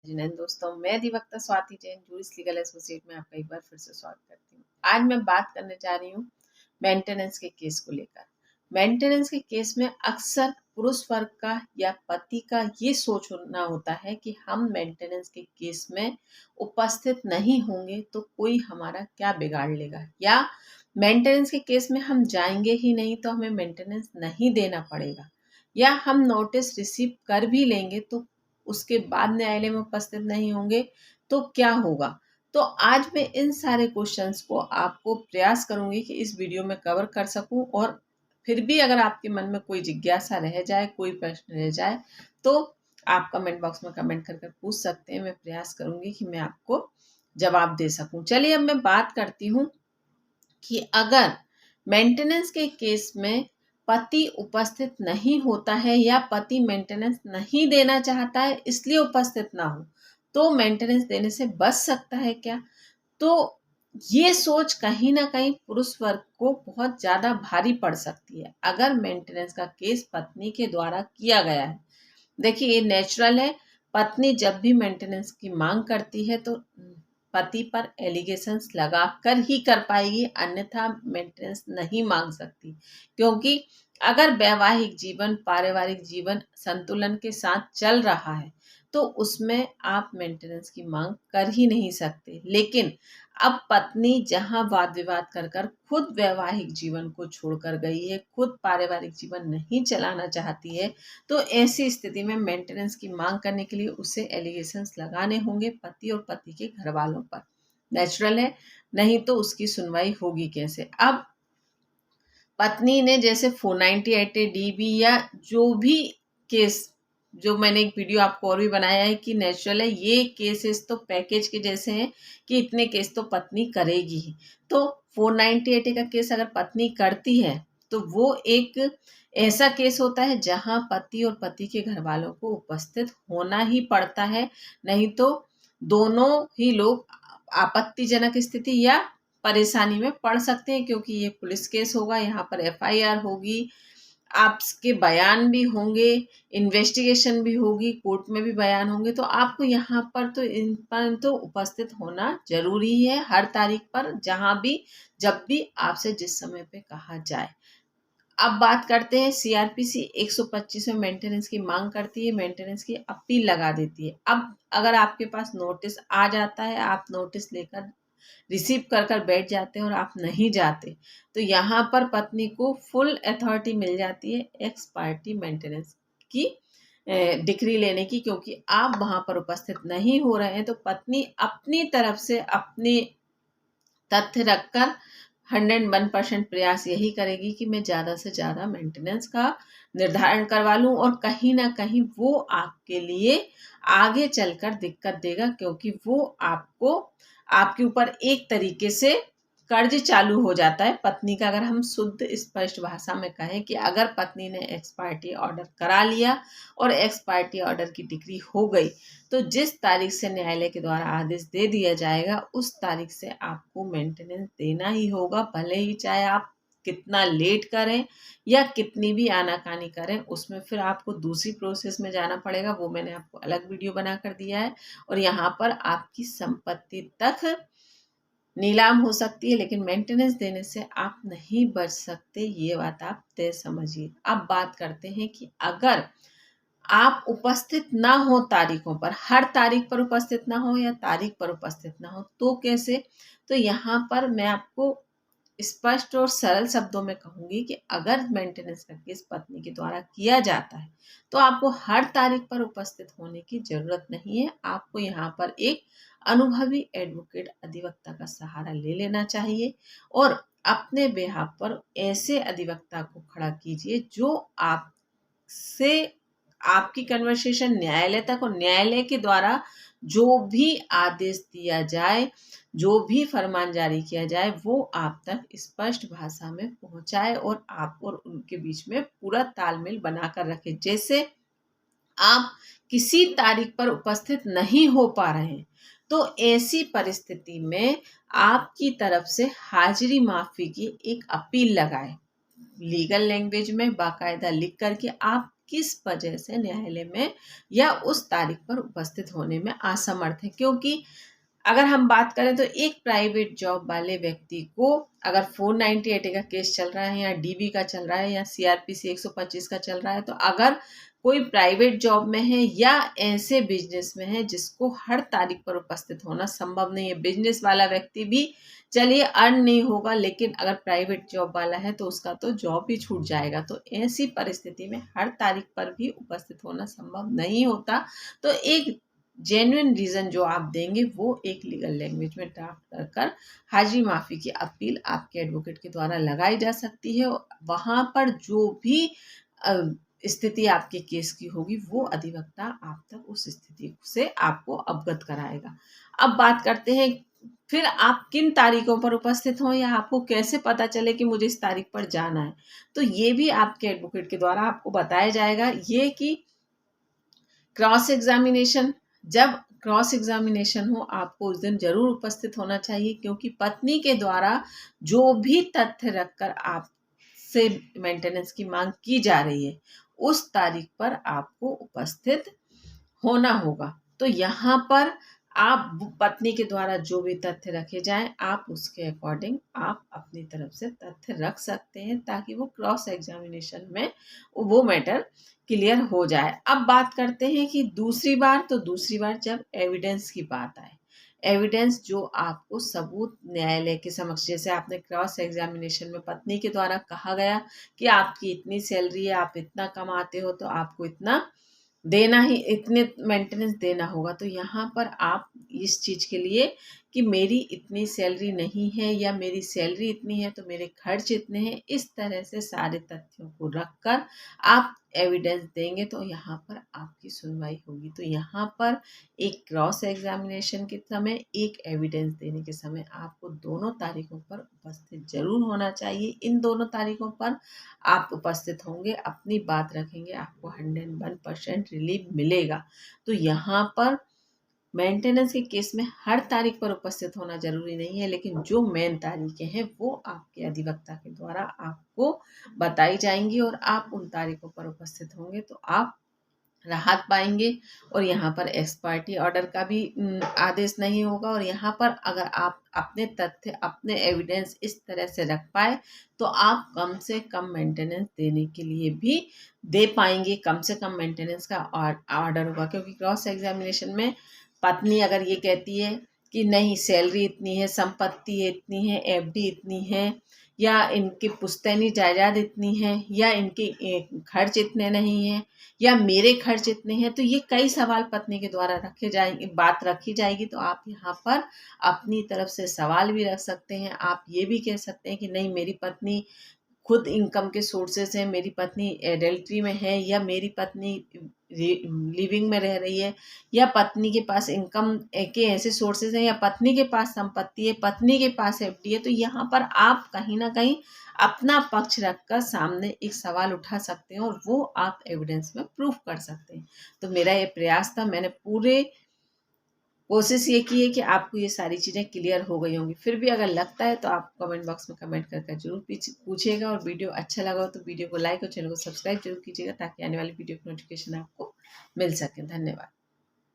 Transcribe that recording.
जिन दोस्तों, मैं अधिवक्ता Swati Jain juris legal associate में आपका एक बार फिर से स्वागत करती हूँ। आज मैं बात करने जा रही हूँ मेंटेनेंस के केस को लेकर। मेंटेनेंस के केस में अक्सर पुरुष वर्ग का या पति का ये सोचना होता है कि हम मेंटेनेंस के केस में उपस्थित नहीं होंगे तो कोई हमारा क्या बिगाड़ लेगा, या मेंटेनेंस के केस में हम जाएंगे ही नहीं तो हमें मेंटेनेंस नहीं देना पड़ेगा, या हम नोटिस रिसीव कर भी लेंगे तो उसके बाद न्यायालय में उपस्थित नहीं होंगे तो क्या होगा। तो आज मैं इन सारे क्वेश्चंस को आपको प्रयास करूंगी कि इस वीडियो में कवर कर सकूं, और फिर भी अगर आपके मन में कोई जिज्ञासा रह जाए, कोई प्रश्न रह जाए, तो आप कमेंट बॉक्स में कमेंट कर पूछ सकते हैं। मैं प्रयास करूंगी कि मैं आपको जवाब दे सकूं। चलिए अब मैं बात करती हूँ कि अगर मेंटेनेंस के केस में पति उपस्थित नहीं होता है या पति मेंटेनेंस नहीं देना चाहता है इसलिए उपस्थित ना हो, तो मेंटेनेंस देने से बच सकता है क्या? तो ये सोच कहीं ना कहीं पुरुष वर्ग को बहुत ज्यादा भारी पड़ सकती है अगर मेंटेनेंस का केस पत्नी के द्वारा किया गया है। देखिए, ये नेचुरल है। पत्नी जब भी मेंटेनेंस की मांग करती है तो पति पर एलिगेशंस लगाकर ही कर पाएगी, अन्यथा मेंटेनेंस नहीं मांग सकती। क्योंकि अगर वैवाहिक जीवन, पारिवारिक जीवन संतुलन के साथ चल रहा है तो उसमें आप मेंटेनेंस की मांग कर ही नहीं सकते। लेकिन अब पत्नी जहां वाद विवाद कर कर खुद वैवाहिक जीवन को छोड़कर गई है, खुद पारिवारिक जीवन नहीं चलाना चाहती है, तो ऐसी स्थिति में मेंटेनेंस की मांग करने के लिए उसे एलिगेशंस लगाने होंगे पति और पति के घर वालों पर। नेचुरल है, नहीं तो उसकी सुनवाई होगी कैसे। अब पत्नी ने जैसे 498 DB या जो भी केस, जो मैंने एक वीडियो आपको और भी बनाया है कि नेचुरल है, ये केसेस तो पैकेज के जैसे हैं कि इतने केस तो पत्नी करेगी ही। तो 498 का केस अगर पत्नी करती है तो वो एक ऐसा केस होता है जहां पति और पति के घर वालों को उपस्थित होना ही पड़ता है, नहीं तो दोनों ही लोग आपत्तिजनक स्थिति या परेशानी में पड़ सकते हैं। क्योंकि ये पुलिस केस होगा, यहाँ पर FIR होगी, आपके बयान भी होंगे, इन्वेस्टिगेशन भी होगी, कोर्ट में भी बयान होंगे, तो आपको यहाँ पर तो इन पर तो उपस्थित होना जरूरी है हर तारीख पर, जहाँ भी जब भी आपसे जिस समय पे कहा जाए। अब बात करते हैं CRPC 125 में मेंटेनेंस की मांग करती है, मेंटेनेंस की अपील लगा देती है। अब अगर आपके पास नोटिस आ जाता है, आप नोटिस लेकर रिसीव कर कर बैठ जाते हैं और आप नहीं जाते, तो यहाँ पर पत्नी को फुल अथॉरिटी मिल जाती है एक्स पार्टी मेंटेनेंस की डिक्री लेने की। क्योंकि आप वहां पर उपस्थित नहीं हो रहे हैं तो पत्नी अपनी तरफ से अपने तथ्य रखकर 101% प्रयास यही करेगी कि मैं ज़्यादा से ज़्यादा मेंटेनेंस का निर्धारण करवा लूं, और कहीं ना कहीं वो आपके लिए आगे चलकर दिक्कत देगा, क्योंकि वो आपके ऊपर एक तरीके से कर्ज चालू हो जाता है पत्नी का। अगर हम शुद्ध स्पष्ट भाषा में कहें कि अगर पत्नी ने एक्स पार्टी ऑर्डर करा लिया और एक्स पार्टी ऑर्डर की डिक्री हो गई, तो जिस तारीख से न्यायालय के द्वारा आदेश दे दिया जाएगा उस तारीख से आपको मेंटेनेंस देना ही होगा, भले ही चाहे आप कितना लेट करें या कितनी भी आनाकानी करें। उसमें फिर आपको दूसरी प्रोसेस में जाना पड़ेगा, वो मैंने आपको अलग वीडियो बना कर दिया है। और यहाँ पर आपकी संपत्ति तक नीलाम हो सकती है, लेकिन मेंटेनेंस देने से आप नहीं बच सकते, ये बात आप तय समझिए। अब बात करते हैं कि अगर आप उपस्थित ना हो तारीखों पर, हर तारीख पर उपस्थित ना हो या तारीख पर उपस्थित ना हो, तो कैसे? तो यहाँ पर मैं आपको स्पष्ट और सरल शब्दों में कहूंगी कि अगर मेंटेनेंस का केस पत्नी के द्वारा किया जाता है तो आपको हर तारीख पर उपस्थित होने की जरूरत नहीं है। आपको यहाँ पर एक अनुभवी एडवोकेट, अधिवक्ता का सहारा ले लेना चाहिए, और अपने बेहाफ पर ऐसे अधिवक्ता को खड़ा कीजिए जो आपसे आपकी कन्वर्सेशन न्यायालय तक, और न्यायालय के द्वारा जो भी आदेश दिया जाए, जो भी फरमान जारी किया जाए, वो आप तक स्पष्ट भाषा में पहुंचाए और आप और उनके बीच में पूरा तालमेल बनाकर रखे। जैसे आप किसी तारीख पर उपस्थित नहीं हो पा रहे हैं तो ऐसी परिस्थिति में आपकी तरफ से हाजिरी माफी की एक अपील लगाए, लीगल लैंग्वेज में बाकायदा लिख करके आप किस वजह से न्यायालय में या उस तारीख पर उपस्थित होने में असमर्थ है। क्योंकि अगर हम बात करें तो एक प्राइवेट जॉब वाले व्यक्ति को अगर 498 का केस चल रहा है या डीबी का चल रहा है या सीआरपीसी 125 का चल रहा है, तो अगर कोई प्राइवेट जॉब में है या ऐसे बिजनेस में है जिसको हर तारीख पर उपस्थित होना संभव नहीं है, बिजनेस वाला व्यक्ति भी चलिए अर्न नहीं होगा, लेकिन अगर प्राइवेट जॉब वाला है तो उसका तो जॉब भी छूट जाएगा। तो ऐसी परिस्थिति में हर तारीख पर भी उपस्थित होना संभव नहीं होता। तो एक जेन्युइन रीजन जो आप देंगे वो एक लीगल लैंग्वेज में ड्राफ्ट कर हाजिरी माफी की अपील आपके एडवोकेट के द्वारा लगाई जा सकती है। वहां पर जो भी स्थिति आपके केस की होगी वो अधिवक्ता आप तक उस स्थिति से आपको अवगत कराएगा। अब बात करते हैं फिर आप किन तारीखों पर उपस्थित हों या आपको कैसे पता चले कि मुझे इस तारीख पर जाना है। तो ये भी आपके एडवोकेट के द्वारा आपको बताया जाएगा। ये कि क्रॉस एग्जामिनेशन, जब क्रॉस एग्जामिनेशन हो आपको उस दिन जरूर उपस्थित होना चाहिए, क्योंकि पत्नी के द्वारा जो भी तथ्य रखकर आपसे मेंटेनेंस की मांग की जा रही है उस तारीख पर आपको उपस्थित होना होगा। तो यहाँ पर आप पत्नी के द्वारा जो भी तथ्य रखे जाएं आप उसके अकॉर्डिंग आप अपनी तरफ से तथ्य रख सकते हैं, ताकि वो क्रॉस एग्जामिनेशन में वो मैटर क्लियर हो जाए। अब बात करते हैं कि दूसरी बार जब एविडेंस की बात आए, एविडेंस जो आपको सबूत न्यायालय के समक्ष, जैसे आपने क्रॉस एग्जामिनेशन में पत्नी के द्वारा कहा गया कि आपकी इतनी सैलरी है, आप इतना कमाते हो तो आपको इतना देना ही, इतने मेंटेनेंस देना होगा। तो यहाँ पर आप इस चीज के लिए कि मेरी इतनी सैलरी नहीं है या मेरी सैलरी इतनी है तो मेरे खर्च इतने हैं, इस तरह से सारे तथ्यों को रखकर आप एविडेंस देंगे तो यहाँ पर आपकी सुनवाई होगी। तो यहाँ पर एक क्रॉस एग्जामिनेशन के समय, एक एविडेंस देने के समय आपको दोनों तारीखों पर उपस्थित जरूर होना चाहिए। इन दोनों तारीखों पर आप उपस्थित होंगे, अपनी बात रखेंगे, आपको 101% रिलीफ मिलेगा। तो यहाँ पर मेंटेनेंस के केस में हर तारीख पर उपस्थित होना जरूरी नहीं है, लेकिन जो मेन तारीखें हैं वो आपके अधिवक्ता के द्वारा आपको बताई जाएंगी और आप उन तारीखों पर उपस्थित होंगे तो आप राहत पाएंगे। और यहाँ पर एक्सपर्टी ऑर्डर का भी आदेश नहीं होगा। और यहाँ पर अगर आप अपने तथ्य, अपने एविडेंस इस तरह से रख पाए तो आप कम से कम मेंटेनेंस देने के लिए भी दे पाएंगे, कम से कम मेंटेनेंस का ऑर्डर होगा। क्योंकि क्रॉस एग्जामिनेशन में पत्नी अगर ये कहती है कि नहीं सैलरी इतनी है, संपत्ति इतनी है, एफडी इतनी है, या इनकी पुश्तैनी जायदाद इतनी है, या इनके खर्च इतने नहीं है, या मेरे खर्च इतने हैं, तो ये कई सवाल पत्नी के द्वारा रखे जाएंगे, बात रखी जाएगी। तो आप यहाँ पर अपनी तरफ से सवाल भी रख सकते हैं। आप ये भी कह सकते हैं कि नहीं मेरी पत्नी खुद इनकम के सोर्सेस हैं, मेरी पत्नी एडल्ट्री में है, या मेरी पत्नी लिविंग में रह रही है, या पत्नी के पास इनकम के ऐसे सोर्सेस हैं, या पत्नी के पास संपत्ति है, पत्नी के पास एफडी है। तो यहाँ पर आप कहीं ना कहीं अपना पक्ष रखकर सामने एक सवाल उठा सकते हैं और वो आप एविडेंस में प्रूफ कर सकते हैं। तो मेरा ये प्रयास था, मैंने पूरे कोशिश ये की है कि आपको ये सारी चीज़ें क्लियर हो गई होंगी। फिर भी अगर लगता है तो आप कमेंट बॉक्स में कमेंट करके जरूर पूछिएगा। और वीडियो अच्छा लगा हो तो वीडियो को लाइक और चैनल को सब्सक्राइब जरूर कीजिएगा, ताकि आने वाली वीडियो की नोटिफिकेशन आपको मिल सके। धन्यवाद।